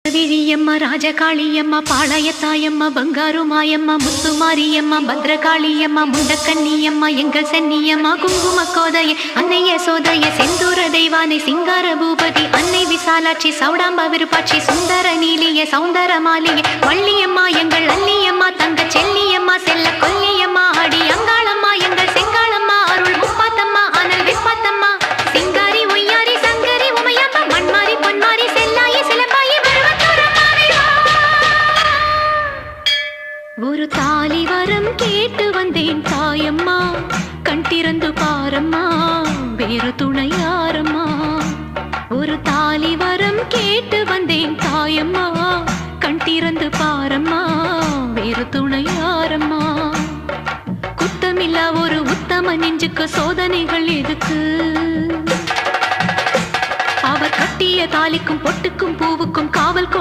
விழியம்மா ராஜகாளியம்மா பாளையத்தாயம்மா பங்காரு மாயம்மா முத்துமாரியம்மா பத்ரகாளியம்மா முண்டக்கன்னியம்மா எங்கள் சென்னியம்மா குங்கும கோதைய அன்னைய சோதைய செந்தூர தெய்வானை சிங்கார பூபதி அன்னை விசாலாட்சி சௌடாம்பா விருப்பாட்சி சுந்தர நீலிய சௌந்தர மாலிய வள்ளியம்மா எங்கள் அல்லியம்மா தங்க செல்லியம்மா செல்ல கொல்லியம்மா அடி அங்காளம்மா எங்கள் செங்காளம்மா அருள் முப்பாத்தம்மா அனல் விப்பாத்தம்மா சிங்காரி ஒய்யாரி சங்கரி உமையப்பா மண்மாரி பொன்மாரி செல்லாயி சிலம்பாயி ஒரு தாலி வரம் கேட்டு வந்தேன் தாயம்மா கண் திறந்து பாரம்மா வேறு துணையாரம்மா ஒரு தாலி வரம் கேட்டு வந்தேன் தாயம்மா கண் திறந்து பாரம்மா வேறு துணையாரம்மா குத்தமில்லா ஒரு உத்தம நெஞ்சுக்கு சோதனைகள் எதுக்கு அவர் கட்டிய தாலிக்கும் பொட்டுக்கும் பூவுக்கும் காவல்